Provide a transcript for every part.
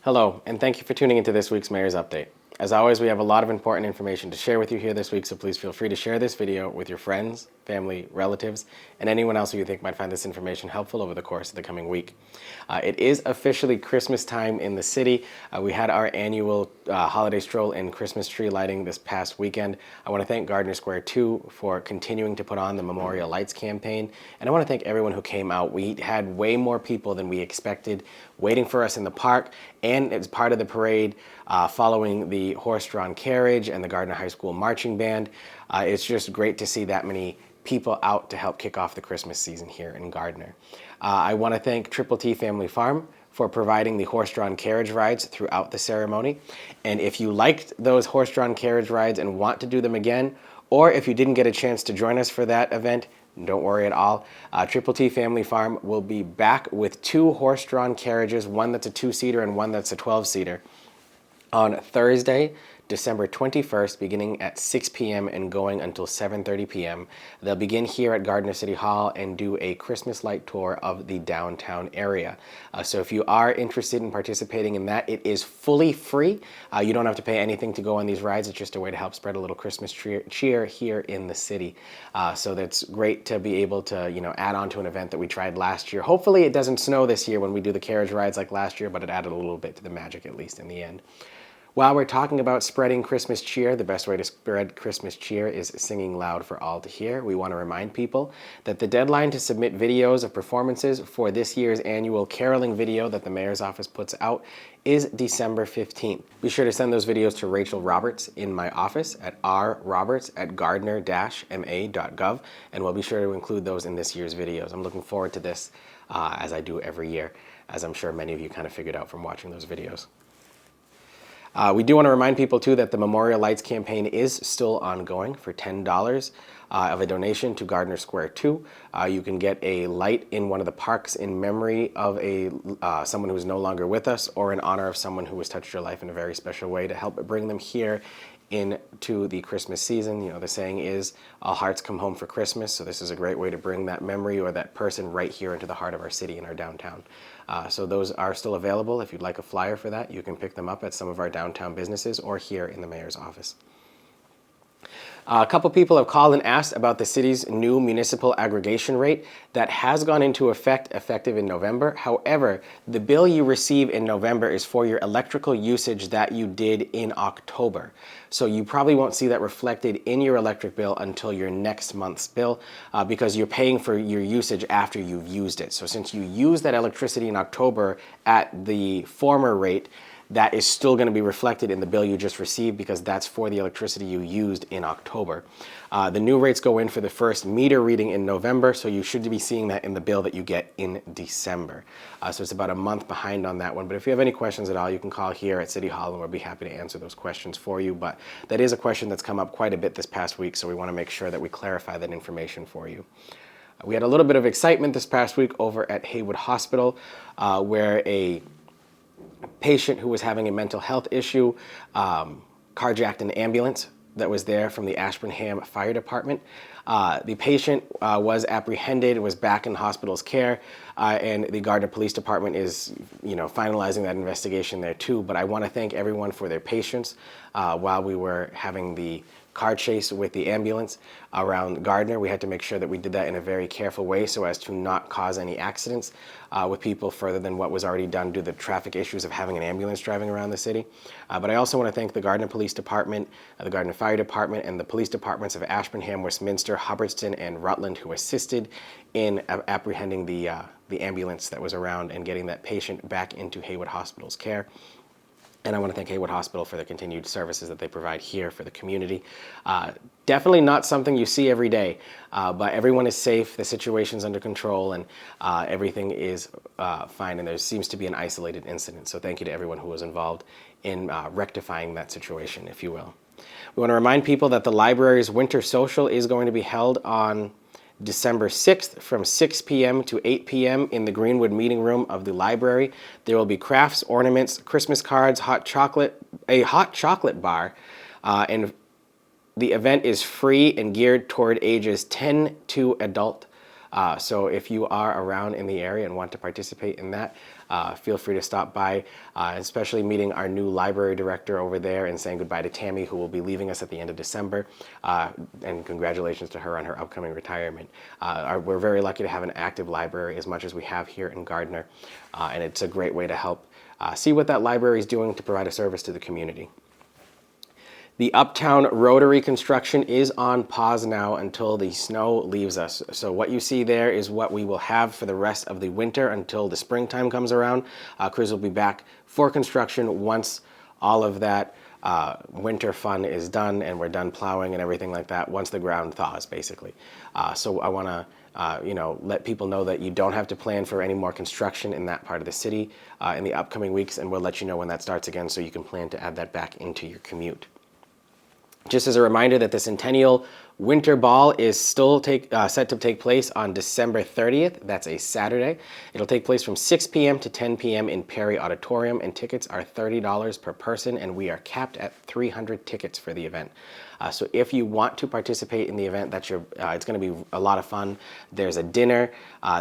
Hello, and thank you for tuning into this week's Mayor's Update. As always, we have a lot of important information to share with you here this week, so please feel free to share this video with your friends, family, relatives, and anyone else who you think might find this information helpful over the course of the coming week. It is officially Christmas time in the city. We had our annual holiday stroll and Christmas tree lighting this past weekend. I want to thank Gardner Square 2 for continuing to put on the Memorial Lights campaign, and I want to thank everyone who came out. We had way more people than we expected waiting for us in the park, and as part of the parade following the horse-drawn carriage and the Gardner High School marching band. It's just great to see that many people out to help kick off the Christmas season here in Gardner. I want to thank Triple T Family Farm for providing the horse-drawn carriage rides throughout the ceremony. And if you liked those horse-drawn carriage rides and want to do them again, or if you didn't get a chance to join us for that event, don't worry at all. Triple T Family Farm will be back with 2 horse-drawn carriages, one that's a 2-seater and one that's a 12-seater, on Thursday, December 21st, beginning at 6 p.m. and going until 7:30 p.m. They'll begin here at Gardner City Hall and do a Christmas light tour of the downtown area. So if you are interested in participating in that, it is fully free. You don't have to pay anything to go on these rides. It's just a way to help spread a little Christmas cheer here in the city. So that's great to be able to, add on to an event that we tried last year. Hopefully it doesn't snow this year when we do the carriage rides like last year, but it added a little bit to the magic, at least in the end. While we're talking about spreading Christmas cheer, the best way to spread Christmas cheer is singing loud for all to hear. We want to remind people that the deadline to submit videos of performances for this year's annual caroling video that the Mayor's Office puts out is December 15th. Be sure to send those videos to Rachel Roberts in my office at rroberts@gardner-ma.gov, and we'll be sure to include those in this year's videos. I'm looking forward to this as I do every year, as I'm sure many of you kind of figured out from watching those videos. We do want to remind people, too, that the Memorial Lights campaign is still ongoing. For $10 of a donation to Gardner Square 2, you can get a light in one of the parks in memory of someone who is no longer with us, or in honor of someone who has touched your life in a very special way, to help bring them here into the Christmas season. The saying is, all hearts come home for Christmas, so this is a great way to bring that memory or that person right here into the heart of our city and our downtown. So those are still available. If you'd like a flyer for that, you can pick them up at some of our downtown businesses or here in the Mayor's office. A couple people have called and asked about the city's new municipal aggregation rate that has gone into effect effective in November. However, the bill you receive in November is for your electrical usage that you did in October. So you probably won't see that reflected in your electric bill until your next month's bill because you're paying for your usage after you've used it. So since you used that electricity in October at the former rate, that is still going to be reflected in the bill you just received because that's for the electricity you used in October. The new rates go in for the first meter reading in November, so you should be seeing that in the bill that you get in December. So it's about a month behind on that one, but if you have any questions at all, you can call here at City Hall and we'll be happy to answer those questions for you. But that is a question that's come up quite a bit this past week, so we want to make sure that we clarify that information for you. We had a little bit of excitement this past week over at Haywood Hospital where a patient who was having a mental health issue carjacked an ambulance that was there from the Ashburnham Fire Department. The patient was apprehended, was back in the hospital's care, and the Gardner Police Department is, finalizing that investigation there too. But I want to thank everyone for their patience while we were having the car chase with the ambulance around Gardner. We had to make sure that we did that in a very careful way so as to not cause any accidents with people further than what was already done due to the traffic issues of having an ambulance driving around the city. But I also want to thank the Gardner Police Department, the Gardner Fire Department, and the police departments of Ashburnham, Westminster, Hubbardston, and Rutland who assisted in apprehending the ambulance that was around and getting that patient back into Haywood Hospital's care. And I want to thank Haywood Hospital for the continued services that they provide here for the community. Definitely not something you see every day, but everyone is safe, the situation's under control, and everything is fine, and there seems to be an isolated incident. So thank you to everyone who was involved in rectifying that situation, if you will. We want to remind people that the library's winter social is going to be held on December 6th from 6 p.m. to 8 p.m. in the Greenwood Meeting Room of the library. There will be crafts, ornaments, Christmas cards, a hot chocolate bar, and the event is free and geared toward ages 10 to adult. So if you are around in the area and want to participate in that, feel free to stop by, especially meeting our new library director over there and saying goodbye to Tammy, who will be leaving us at the end of December. And congratulations to her on her upcoming retirement. We're very lucky to have an active library as much as we have here in Gardner, and it's a great way to help see what that library is doing to provide a service to the community. The Uptown Rotary construction is on pause now until the snow leaves us. So what you see there is what we will have for the rest of the winter until the springtime comes around. Crews will be back for construction once all of that winter fun is done and we're done plowing and everything like that, once the ground thaws, basically. So I want to let people know that you don't have to plan for any more construction in that part of the city in the upcoming weeks, and we'll let you know when that starts again so you can plan to add that back into your commute. Just as a reminder that the Centennial Winter Ball is still set to take place on December 30th. That's a Saturday. It'll take place from 6 p.m. to 10 p.m. in Perry Auditorium, and tickets are $30 per person, and we are capped at 300 tickets for the event. So if you want to participate in the event, it's going to be a lot of fun. There's a dinner,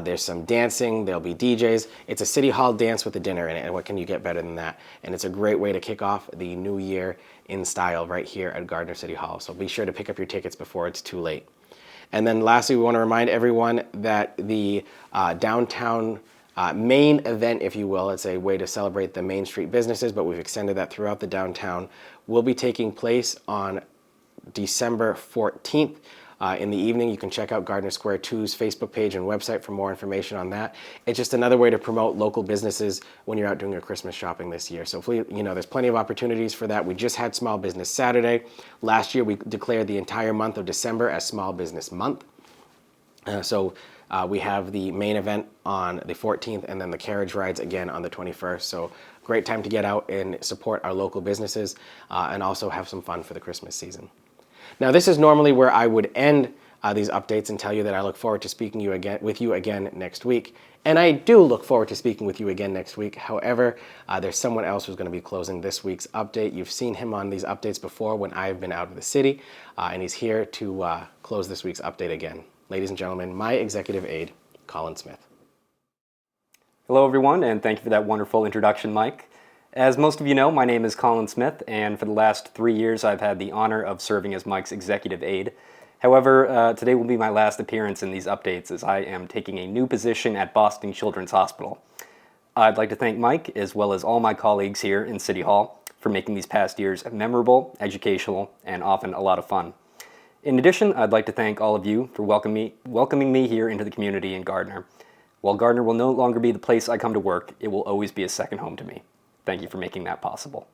there's some dancing, there'll be DJs. It's a City Hall dance with a dinner in it, and what can you get better than that? And it's a great way to kick off the new year in style right here at Gardner City Hall. So be sure to pick up your tickets before it's too late. And then lastly, we want to remind everyone that the downtown main event, if you will, it's a way to celebrate the Main Street businesses, but we've extended that throughout the downtown, will be taking place on December 14th. In the evening. You can check out Gardner Square 2's Facebook page and website for more information on that. It's just another way to promote local businesses when you're out doing your Christmas shopping this year. So there's plenty of opportunities for that. We just had Small Business Saturday. Last year we declared the entire month of December as Small Business Month. So we have the main event on the 14th and then the carriage rides again on the 21st. So great time to get out and support our local businesses and also have some fun for the Christmas season. Now, this is normally where I would end these updates and tell you that I look forward to speaking with you again next week. And I do look forward to speaking with you again next week. However, there's someone else who's going to be closing this week's update. You've seen him on these updates before when I've been out of the city, and he's here to close this week's update again. Ladies and gentlemen, my executive aide, Colin Smith. Hello, everyone, and thank you for that wonderful introduction, Mike. As most of you know, my name is Colin Smith, and for the last 3 years I've had the honor of serving as Mike's executive aide. However, today will be my last appearance in these updates as I am taking a new position at Boston Children's Hospital. I'd like to thank Mike, as well as all my colleagues here in City Hall, for making these past years memorable, educational, and often a lot of fun. In addition, I'd like to thank all of you for welcoming me here into the community in Gardner. While Gardner will no longer be the place I come to work, it will always be a second home to me. Thank you for making that possible.